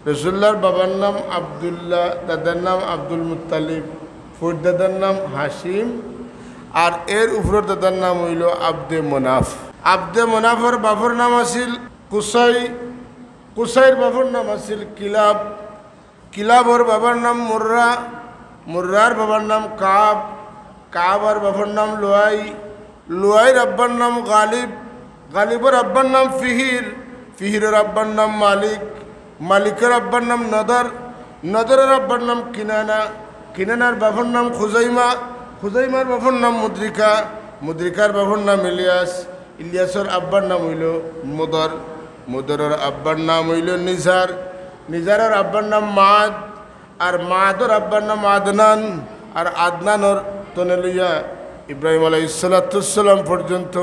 রসুল্লাহর বাবার নাম আবদুল্লাহ, দাদার নাম আব্দুল মুত্তালিব, ফুর দাদার নাম হাসিম, আর এর উপর দাদার নাম হইল আব্দে মনাফ। আব্দে মনাফর বাবর নাম আছিল কুসাই, কুসাইর বাবর নাম আছিল কিলাব, কিলাবর বাবার নাম মুর্রা, মুর্রার বাবার নাম কাব, কাবার বাবার নাম লুয়াই, লুয়াইর আব্বার নাম গালিব, গালিবর আব্বার নাম ফিহির, ফিহিরের আব্বার নাম মালিক, মালিকের আব্বার নাম নদর, নদরের আব্বার নাম কিনানা, কিনানার বাবার নাম খুজাইমা, খুজাইমার বাবার নাম মুদ্রিকা, মুদ্রিকার বাবার নাম ইলিয়াস, ইলিয়াসর আব্বার নাম হইল মুদর, মুদরের আব্বার নাম হইল নিজার, নিজারের আব্বার নাম মাদ, আর মাদর আব্বার নাম আদনান, আর আদনানর তনে লইয়া ইব্রাহিম আলাইহিসসালাম পর্যন্ত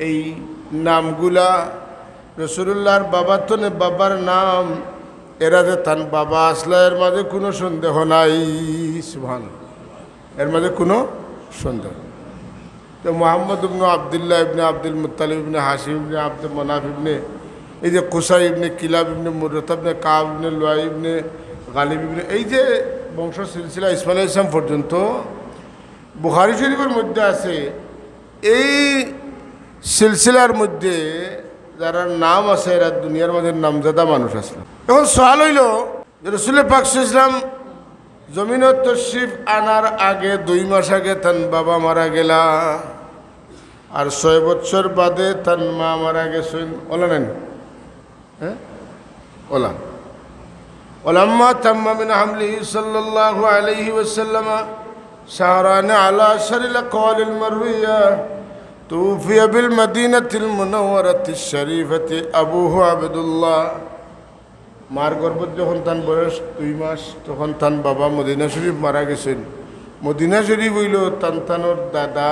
এই নামগুলা রসুল্লাহর বাবার তনে বাবার নাম। এরা যে তান বাবা আসলা এর মাঝে কোনো সন্দেহ নাই, সুবহানাল্লাহ, এর মাঝে কোনো সন্দেহ। তো মোহাম্মদ ইবনে আবদুল্লাহ ইবনে আব্দুল মুত্তালিব ইবনে হাশিম ইবনে আব্দুল মনাফ ইবনে এই যে কুসাই ইবনে কিলাব ইবনে মুরতা ইবনে কাব ইবনে লুয়াই ইবনে গালিব ইবনে এই যে বংশ সিলসিলা ইসমাইল আলাইহিস সালাম পর্যন্ত বুখারী শরীফের মধ্যে আছে। এই সিলসিলার মধ্যে যারা নাম আছে এরা দুনিয়ার মধ্যে নামজাদা মানুষ আসলো। এখন সওয়াল হইল যে রাসূল পাক সাল্লাল্লাহু আলাইহি ওয়াসাল্লাম জমিনত তশরিফ আনার আগে 2 মাস আগে তার বাবা মারা গেলা, আর 6 বছর বাদে তার মা মারা গেছেন। ওলা নেন, হ্যাঁ ওলা ওলাম্মা তাম্মা মিন হামলিহি সাল্লাল্লাহু আলাইহি ওয়াসাল্লাম শাহরান আলা শারিল কওয়ালিল মারউইয়া তুফিয়া বিল মদিনাতিল মুনাওয়ারাতিশ শরীফাতি আবুহু আবদুল্লাহ। মার গর্ভত যখন তার বয়স 2 মাস তখন তার বাবা মদিনা শরীফ মারা গেছেন। মদিনা শরীফ হইল তানতানোর দাদা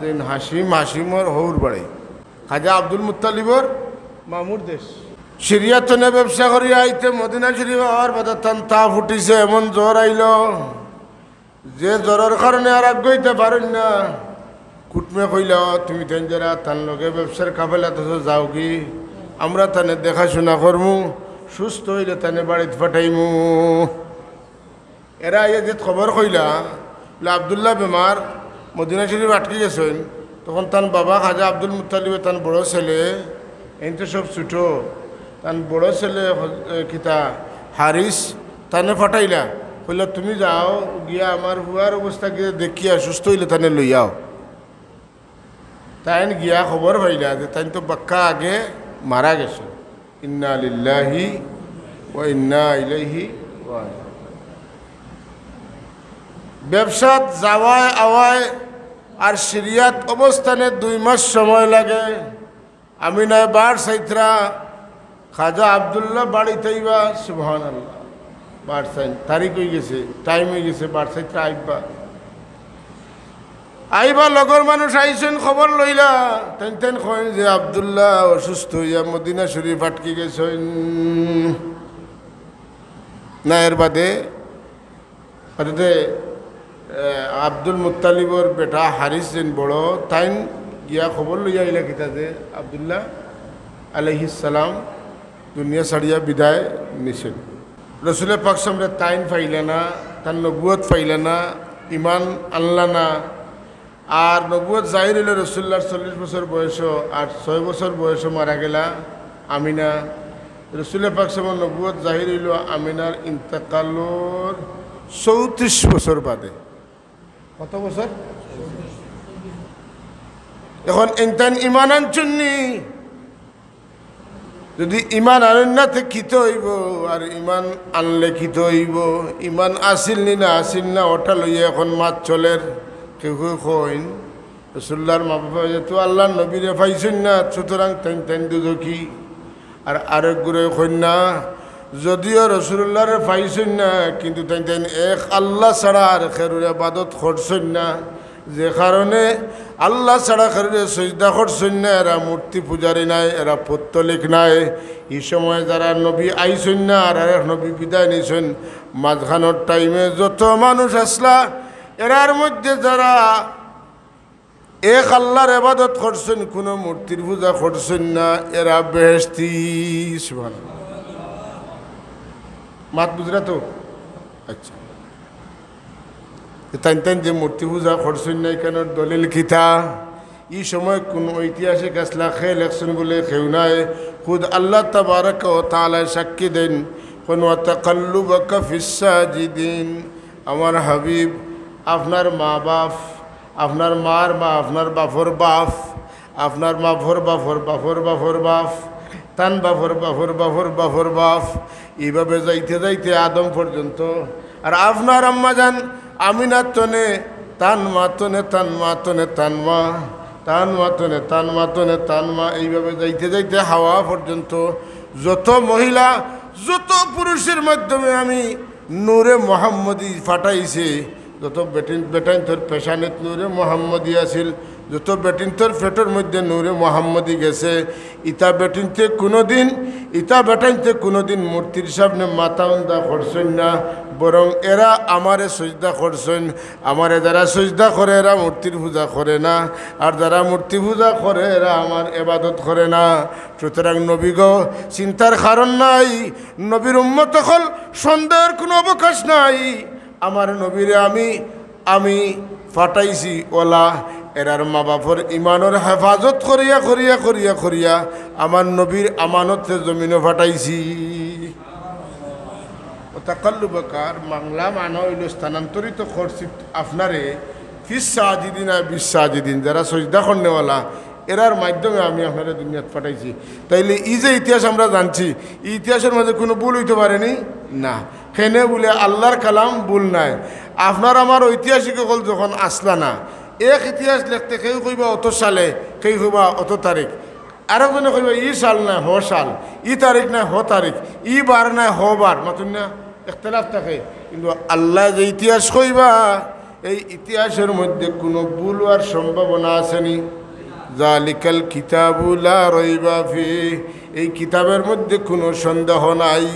যেন হাসিম, হাসিমর হৌর বাড়ি খাজা আব্দুল মুত্তালিবর মামুর দেশ। সিরিয়াতনে ব্যবসা করিয়া আইতে মদিনা শরীফ হওয়ার বাদে তান তা ফুটিছে, এমন জ্বর আইল যে জ্বরের কারণে আর আগাইতে পারেন না। কুটমে কইল তুমি তেন যারা তার লগে ব্যবসার কাফেলা তো যাও কি, আমরা তানে দেখাশোনা করমু, সুস্থ হইলে তানে বাড়িতে পাঠাইমু। এরা এই যে খবর কইলা আবদুল্লাহ বেমার মদিনা শরীফ আটকে গেছেন, তখন তার বাবা খাজা আব্দুল মুত্তালিবে তার বড় ছেলে, এই তো সব ছুটো, তার বড় ছেলে কিতা হারিস তানে ফাটাইলা, কইলা তুমি যাও গিয়া আমার হুয়ার অবস্থা গিয়ে দেখিয়া সুস্থ হইলে তানে লইয়াও। তাই গিয়া খবর পাইলা যে তাই তো বাক্কা আগে মারা গেছে। ইন্না লিল্লাহি ওয়া ইন্না ইলাইহি রাজিউন। ব্যবসাত যাওয়ায় আওয়ায় আর সিরিয়াত অবস্থানে 2 মাস সময় লাগে। আমি নয় বার সাইত্রা খাজা আবদুল্লাহ বাড়িতেইবা, সুবহানাল্লাহ, বার সাইন তারিখ হয়ে গেছে, টাইম হয়ে গেছে, বার সাইত্রা আইবা আইবা লগর মানুষ আইসেন খবর লইলা, তেন তেন কইন যে আবদুল্লাহ অসুস্থ হইয়া মদিনা শরীফ আটকে গেছেন। না এর বাদে আব্দুল মুত্তালিবর বেটা হারিস যেন বড়, তাইন গিয়া খবর লইয়া আইলা কিতা যে আবদুল্লাহ আলাইহিস সালাম দুনিয়া ছাড়িয়া বিদায় নিছেন। রসুল পাক সামনে তাইন পাইলা না, তার নবুয়ত পাইলা না, ইমান আনলা না। আর নবুয়ত জাহির হইল রসুল্লাহর 40 বছর বয়স, আর 6 বছর বয়স মারা গেলা আমিনা। রসুল পাক সামনে নবুয়ত জাহির হইল আমিনার ইন্তেকালর 34 বছর বাদে। কত বছর? এখন ইনতান ইমান আনছুননি, যদি ইমান আনেন না তো খিতে হইব, আর ইমান আনলে খিতে হইব। ইমান আসিল নি না আসিল না ওটা লইয়া এখন মাত চলের। কেউ কেউ কইন রসুল্লাহর মা বাবা যেহেতু আল্লাহ নবীরে পাইছেন না, সুতরাং তেন তেন দুদকি। আর আরেক গুড়ে কইন না, যদিও রসুল্লাহরে পাইছেন না কিন্তু তেন তেন এক আল্লাহ ছাড়া আর খেরুর ইবাদত করছেন না, যে কারণে আল্লাহ ছাড়া খেরুরে সজদা করছেন না। এরা মূর্তি পূজারী নাই, এরা পত্তলিক নাই। এই সময় যারা নবী আইছেন না আর এক নবী বিদায় নিছেন, মাঝখানোর টাইমে যত মানুষ আসলা এরার মধ্যে যারা এক আল্লাহর ইবাদত করছেন, কোনো মূর্তির পূজা করছেন না, এরা বেহেশতি। সুবহানাল্লাহ। মাত বুঝরা তো আচ্ছা তাই তাই যে মূর্তি পূজা করছেন না কেন দলিল কিতা এই সময় কোন ঐতিহাসিক আসলা খেয়ে লেখছেন বলে খেউ নাই খুদ আল্লাহ তাবারাক ওয়া তাআলা সাক্ষী দেন কোন তাকাল্লুবাকা ফিস সাজিদিন আমার হাবিব আপনার মা বাপ আপনার মার মা আপনার বাপর বাপ আপনার বাপর বাপর বাপর বাপর বাপ তান বাপর বাপর বাপর বাপর বাপ এইভাবে যাইতে যাইতে আদম পর্যন্ত আর আপনার আম্মা যান আমিনার তনে তান মা তনে তান মা তনে তান মা তান মা তনে তান মা তনে তান মা এইভাবে যাইতে যাইতে হাওয়া পর্যন্ত যত মহিলা যত পুরুষের মাধ্যমে আমি নূরে মোহাম্মদী ফাটাইছে যত বেটাইন তোর পেশানেত নূরে মোহাম্মদী আছিল যত বেটিন তোর ফেটোর মধ্যে নূরে মোহাম্মদী গেছে ইতা বেটাইনতে কোনোদিন মূর্তির সামনে মাথা উন্দা করছেন না বরং এরা আমারে সজদা করছেন আমারে যারা সজদা করে এরা মূর্তির পূজা করে না আর যারা মূর্তি পূজা করে এরা আমার এবাদত করে না সুতরাং নবী গো চিন্তার কারণ নাই নবীর উম্মত হল সন্দেহের কোনো অবকাশ নাই আমার নবীরে আমি ফাটাইছি ওলা এরার মা বাপর ইমানের হেফাজত করিয়া করিয়া করিয়া করিয়া আমার নবীর আমানতে জমিনে ফাটাইছি তাকাল্লুবাকার বাংলা মানা হইল স্থানান্তরিত করছি আপনারে ফিস সাজিদিন আর বিশ সাজিদিন যারা সজদা করনেওয়ালা এরার মাধ্যমে আমি আপনারা দুনিয়াত পাঠাইছি তাইলে এই যে ইতিহাস আমরা জানছি এই ইতিহাসের মধ্যে কোনো ভুল হইতে পারেনি না খেনে বলে আল্লাহর কালাম ভুল নাই আপনার আমার ঐতিহাসিক হল যখন আসলা না এক ইতিহাস লিখতে কেউ কইবা অত সালে কেউ কইবা অত তারিখ আরেকজনে কইবা ই সাল না হ সাল ই তারিখ না হ তারিখ ই বার না হ বার মাতুন না ইখতিলাফ থাকে কিন্তু আল্লাহ যে ইতিহাস কইবা এই ইতিহাসের মধ্যে কোনো ভুল হওয়ার সম্ভাবনা আসেনি জালিকাল কিতাবু লা রাইবা ফিহি এই কিতাবের মধ্যে কোনো সন্দেহ নাই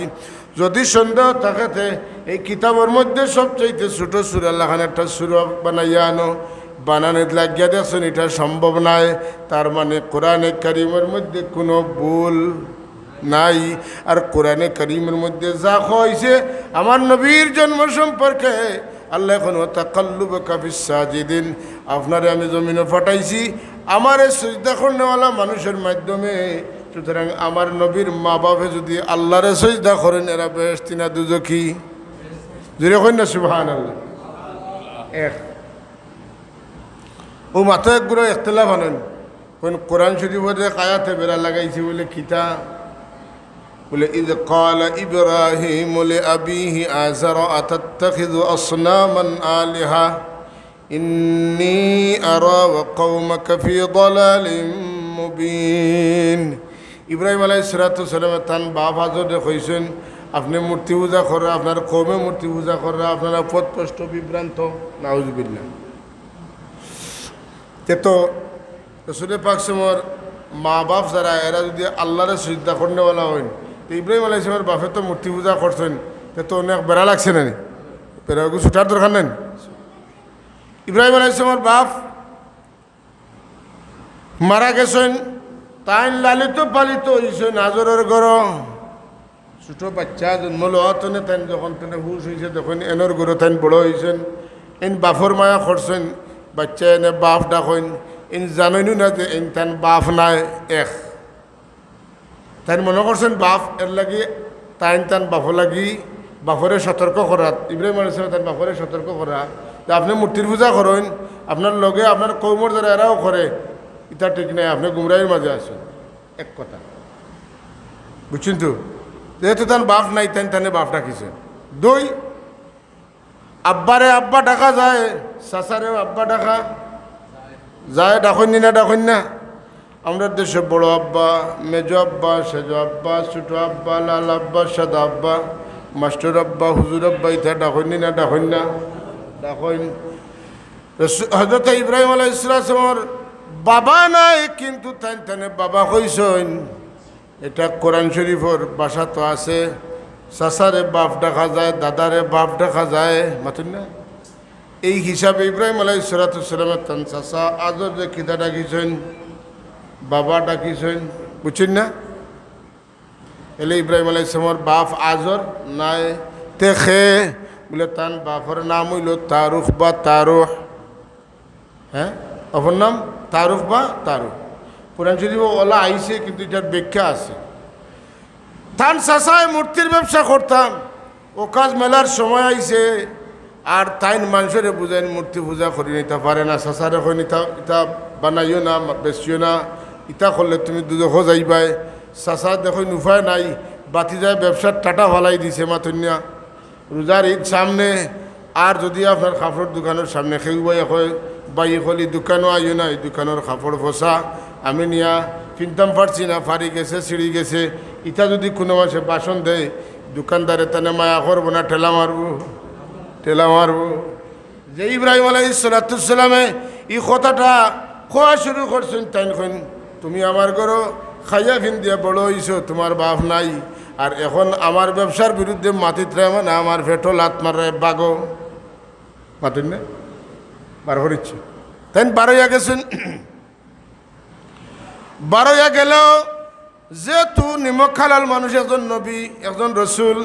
যদি সন্দেহ থাকে এই কিতাবের মধ্যে সবচাইতে ছোট সূরা লাখান একটা সূরা বানাইয়া আনো বানানোর লাগিয়া দেখছেন এটা সম্ভব নয় তার মানে কোরআনে কারিমের মধ্যে কোনো ভুল নাই আর কোরআনে কারিমের মধ্যে যা হয়েছে আমার নবীর জন্ম সম্পর্কে আল্লাহ এখন তাকাল্লুবাকা ফিস সাজিদিন আপনারে আমি জমিনে ফাটাইছি আমারে সিজদা করনেওয়ালা মানুষের মাধ্যমে সুতরাং আমার নবীর মা বাপে যদি আল্লাহরে সিজদা করেন এরা বেহেশতি না দুজখী জুড়ে কই না সুবহানাল্লাহ এক ও মাথা একগুলো ইখতিলাফ আনেন কোন কোরআন শরীফের আয়াতে বেড়া লাগাইছে বলে কিতা বলে ইদ ক্বালা ইব্রাহিম লিআবিহি আযর আতাত্তাখিযু আসনামান আলিহা ইন্নী আরা ওয়া কওমাকা ফি দালালিম মুবিন ইব্রাহিম আলাইহিস সালাতু সালাম তান বাপ হাজরে কইছেন আপনি মূর্তি পূজা করা আপনার কওমে মূর্তি পূজা করা আপনারা পথভ্রষ্ট বিভ্রান্ত নাউযুবিল্লাহ তো রসুল পাক সমর মা বাপ যারা এরা যদি আল্লাহরে সিজদা করনেওয়ালা হন তো ইব্রাহিম আলাইহিস সালামের বাপে তো মূর্তি পূজা করছেন তো অনেক বেড়া লাগছে না বেড়াগুলো ছুটার দরকার নেন ইব্রাহিম আলাইহিস সালামের বাপ মারা গেছেন তাই লালিত পালিত হয়েছেন আজরের ঘর ছোট বাচ্চা জন্ম লওয়া তনে তাই যখন তেনে হুশ হয়েছে তখন এনর ঘর তাই বড় হয়েছেন এন বাপর মায়া করছেন বাচ্চা এনে বাপ ডাকেন ইন জানেন না যে ইন তান বাপ নাই এক তাই মনে করছেন বাপ এর লাগি তাই তান বাপ লাগি বাপরে সতর্ক করা ইব্রাহিম আলাইহিস সালাম তান বাপরে সতর্ক করা যে আপনি মূর্তির পূজা করেন আপনার লগে আপনার কৌমর যারা এরাও করে এটা ঠিক নাই আপনি গুমরাহির মাঝে আছেন এক কথা বুঝছেন তো যেহেতু তান বাপ নাই তাই তানে বাপ ডাকিছেন দুই আব্বারে আব্বা ডাকা যায় চাচারেও আব্বা ডাকা যায় ডাকইন না ডাকইন না আমরা দেশে বড় আব্বা মেজো আব্বা সেজো আব্বা ছোট আব্বা লাল আব্বা সাদা আব্বা মাস্টার আব্বা হুজুর আব্বা ইথা ডাকইন না ডাকইন না ডাকইন হযরত ইব্রাহিম আলাইহিস সালামের বাবা নাই কিন্তু তাই তানে বাবা কইছেন এটা কোরআন শরীফের ভাষা তো আছে চাচারে বাপ দেখা যায় দাদারে বাপ দেখা যায় মাতুন না এই হিসাবে ইব্রাহিম আলাইহিস সালামের তান চাচা আজর যে কিতা ডাকিছেন বাবা ডাকিছেন বুঝছেন না এলে ইব্রাহিম আলাইহিস সালামের বাপ আজর নাই তে খে বলে তান বাপর নাম হইল তারুখ বা তারুহ। হ্যাঁ, অপর নাম তারুখ বা তারুহ। কোরআন শরীফ ওলা আইছে, কিন্তু এটার ব্যাখ্যা আছে। তান চাচায় মূর্তির ব্যবসা করতাম, ও কাজ মেলার সময় আইছে, আর তাইন মানুষের বুঝেন মূর্তি পূজা করি নিতে পারে না। চাচারে কই নিতা ইটা বানাইও না, বেচিও না, ইটা করলে তুমি দুজখ যাইবাই। চাচা দেখো উপায় নাই, বাতি যায় ব্যবসার টাটা ভালাই দিছে মাতন্যা। রোজার ঈদ সামনে, আর যদি আপনার কাপড়ের দোকানের সামনে খেউ বাই হয় বাই হলি দোকানও আইও না, এই দোকানের কাপড় ফসা আমি নিয়া কিনতাম পারছি না, ফাড়ি গেছে ছিঁড়ি গেছে। ইটা যদি কোনো মাসে বাসন দেয়, দোকানদারে তানে মায়া করবো না, ঠেলা মারবো, ঠেলা মারবো। যে ইব্রাহিম আলাইহিস সালামে এই কথাটা খোয়া শুরু করছেন, তাই কইন তুমি আমার ঘরও খাইয়া খিন দিয়া বড় হইছো, তোমার বাপ নাই, আর এখন আমার ব্যবসার বিরুদ্ধে মাতিত রে, মানে আমার ভেটো লাত মারে বাগো মাতিন না বার করিচ্ছে। তাই বারোয়া গেছেন। বারোয়া গেল, যেহেতু নিমক খালাল মানুষ, একজন নবী, একজন রসুল,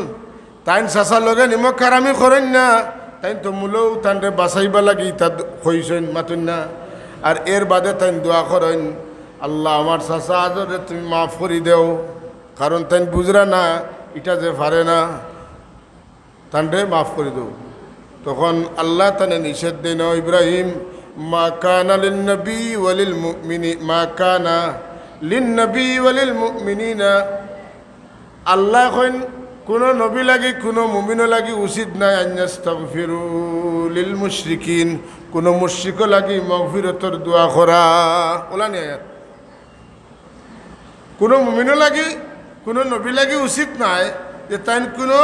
তাইন চাচার লগে নিমক খারামি করেন না, তাই তো মূলেও তানরে বাঁচাইবা লাগি তা হইছেন মাতুন না। আর এর বাদে তাই দোয়া করেন, আল্লাহ আমার চাচা আজরে তুমি মাফ করি দেও, কারণ তাই বুঝরা না এটা যে পারে না, তানরে মাফ করে দেও। তখন আল্লাহ তানে নিষেধ দেন, ইব্রাহিম মা কানা লিন্নবী ওয়ালিল মুমিনিন, মা কানা লিন্নবী ওয়ালিল মুমিনিনা, আল্লাহ কইন কোনো নবী লাগি কোনো মুমিনও লাগি উচিত নাই আন্যাস্তাগফিরু লিল মুশরিকিন, কোনো মুশরিকও লাগি মাগফিরাতের দোয়া করা। ওলা নি আয়াত। কোনো মুমিনও লাগি কোনো নবী লাগি উচিত নাই যে তাই কোনো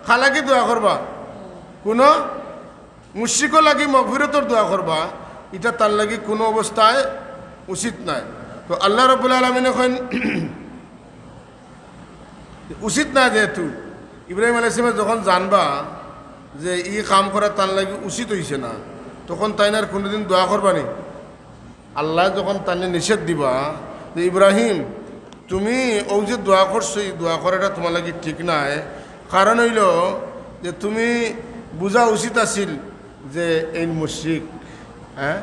খালাকি দোয়া করবা, কোনো মুশরিকও লাগি মাগফিরাতের দোয়া করবা, এটা তার লাগি কোনো অবস্থায় উচিত নাই। তো আল্লাহ রাব্বুল আলামিন এখন উচিত না, যেহেতু ইব্রাহিম আলাইহিস সালাম যখন জানবা যে ই কাম করা তার লাগি উচিত হইছে না, তখন তাই না কোনোদিন দোয়া করবানি। আল্লাহ যখন তানে নিষেধ দিবা যে ইব্রাহিম তুমি ও যে দোয়া করছো, এই দোয়া করাটা তোমার লাগি ঠিক নাই, কারণ হইল যে তুমি বুঝা উচিত আছিল যে এই মুশরিক। হ্যাঁ,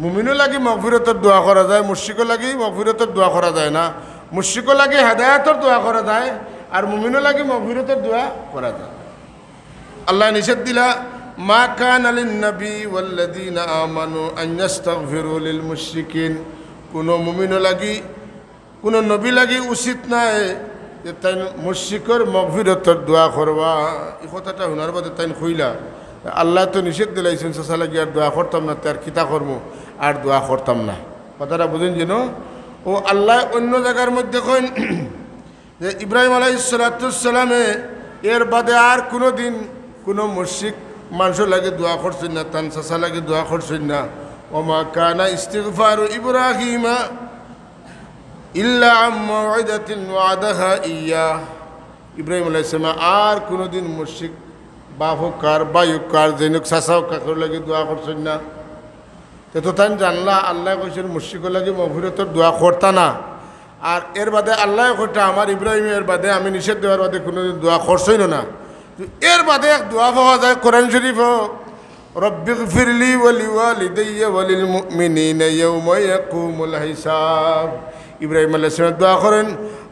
মুমিনও লাগি মাগফিরাতের দোয়া করা যায়, মুশরিকও লাগি মাগফিরাতের দোয়া করা যায় না। মুশরিকও লাগে হেদায়েতের দোয়া করা যায়, আর মুমিনও লাগে মাগফিরাতের দোয়া করা যায়। আল্লাহ নিষেধ দিলা, মা কানা লিন-নবী ওয়াল্লাযীনা আমানু আন ইস্তাগফিরু লিল মুশরিকিন, কোনো মুমিনও লাগি কোনো নবী লাগি উচিত নাই যে তাই মুশরিকের মাগফিরাতের দোয়া করবা। এই কথাটা শোনার বাদে তাই কইলা, আল্লাহ তো নিষেধ দিলাইছেন চাচা লাগি আর দোয়া করতাম না, তার কিতা করবো আর দোয়া করতাম না। কথাটা বুঝেন যেন। ও আল্লাহ অন্য জায়গার মধ্যে কইন যে ইব্রাহিম আলাইহিস সালামে এর বাদে আর কোনো দিন কোনো মুশরিক মানুষের লাগে দোয়া করছেন না, তান চাচা লাগে দোয়া করছেন না। ওমা কানা ইস্তিগফারু ইব্রাহিমা ইল্লা আম মাউইদাতিন ওয়াদাহা ইয়া, ইব্রাহিম আলাইহিস সালাম আর কোনো দিন মুশরিক বাপ হোক কার ভাই হোক কার জৈনক চাচা হোক কাকুর লাগে দোয়া করছেন না। তো তাই জানলা আল্লাহ কইছেন মুশরিকর লাগে মাগফিরাতের দোয়া করতা না। আর এর বাদে আল্লাহ কইটা আমার ইব্রাহিমের বাদে আমি নিষেধ দেওয়ার বাদে কোনোদিন দোয়া করছই না। এর বাদে এক দোয়া পাওয়া যায় কোরআন শরীফ, রব্বিগফিরলি ওয়ালিওয়ালিদাইয়া ওয়ালিল মুমিনিনা ইয়াওমা ইয়াকুমুল হিসাব। ইব্রাহিম আলাইহিস সালাম দোয়া করেন,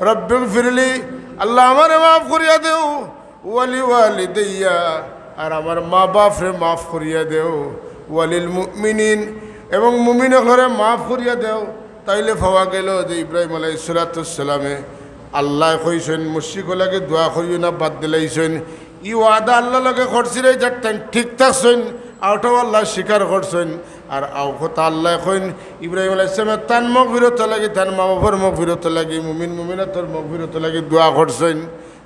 রব্বিগফিরলি, আল্লাহ আমারে মাফ করিয়া দেও, ওয়ালিওয়ালিদাইয়া, আর আমার মা বাপরে মাফ করিয়া দেও, ওয়ালিল মুমিনিন, এবং মুমিন ঘরে মাফ করিয়া দেও। তাইলে পাওয়া গেল যে ইব্রাহিম আলাইহিস সালামে আল্লাহ কইছেন মুশরিক লাগে দোয়া করিও না, বাদ দিলাইছেন। ই ওয়াদা আল্লাহ লগে করছিল, যার টাইম ঠিক থাকছেন, আউটাও আল্লাহ স্বীকার করছেন। আর আও কথা আল্লাহ কইন ইব্রাহিম আলাইহিস সালামের তান মাগফিরাত লাগি, তান মা বাবার মাগফিরাত লাগি, মুমিন মুমিনাতের মাগফিরাত লাগি দোয়া করছেন।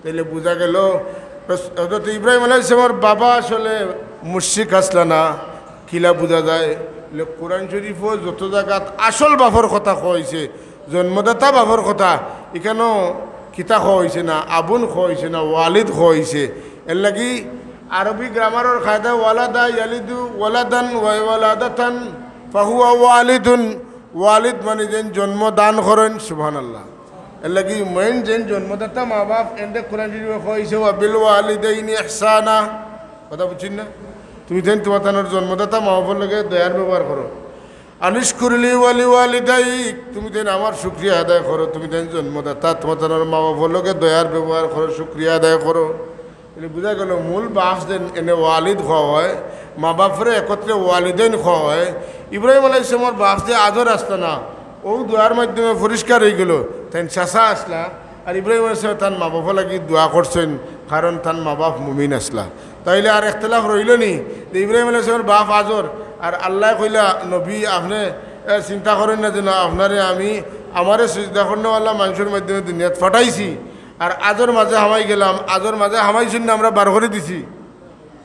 তাইলে বোঝা গেল হযরত ইব্রাহিম আলাইহিস সালামের বাবা আসলে মুশরিক আসলা না। কিলা বোঝা যায়, কোরআন শরীফও যত জায়গাত আসল বাপর কথা কইছে, জন্মদাতা বাপর কথা, এখানেও কিতা হয়েছে না, আবুন হয়েছে না, ওয়ালিদ হয়েছে। এর লাগি আরবি গ্রামারের কায়দা ওয়ালাদা ইয়ালিদু ওয়ালাদান ওয়ালাদাতান ফাহুয়া ওয়ালিদুন, ওয়ালিদ মানে যেন জন্ম দান করেন, সুবহানাল্লাহ। এর লাগি মেন যেন জন্মদাতা মা বাপ এন্ডে কোরআন শরীফে কইছে ওয়া বিল ওয়ালিদাইনি ইহসানা কথা বুঝছেন না তুমি যেন তোমার তানোর জন্মদাতা মা বাবার লগে দয়ার ব্যবহার করো আনিশকুরলি ওয়ালি ওয়ালিদাইক তুমি যেন আমার শুকরিয়া আদায় করো তুমি যেন জন্মদাতা তোমার তানোর মা বাবার লগে দয়ার ব্যবহার করো শুকরিয়া আদায় করো এটা বোঝা গেল মূল বাস যেন এনে ওয়ালিদ খাওয়া হয় মা বাপরে একত্রে ওয়ালিদাইন খাওয়া হয় ইব্রাহিম আলাইহিস সালামের বাস যে আদর আসতো না ও দোয়ার মাধ্যমে পরিষ্কার হয়ে গেল তাই চাষা আসলা আর ইব্রাহিম আলাইহিস সালাম তার মা বাবা লাগি দোয়া করছেন কারণ তার মা বাপ মুমিন আসলা তাইলে আর একতলাফ রইল নি যে ইব্রাহিম আলাইহিস সালামের বাপ আজর আর আল্লাহ কইলা নবী আপনি চিন্তা করেন না যেন আপনারে আমি আমারে সিজদা করেনওয়ালা মানুষের মাধ্যমে দুনিয়াত ফাটাইছি আর আজর মাঝে হামাই গেলাম আজর মাঝে হামাইছেন না আমরা বার করে দিছি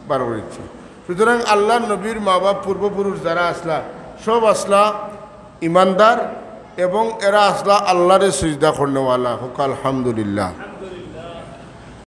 বার করে দিচ্ছি সুতরাং আল্লাহ নবীর মা বাপ পূর্বপুরুষ যারা আসলা সব আসলা ইমানদার এবং এরা আসলা আল্লাহরে সিজদা করেনওয়ালা হোক আলহামদুলিল্লাহ।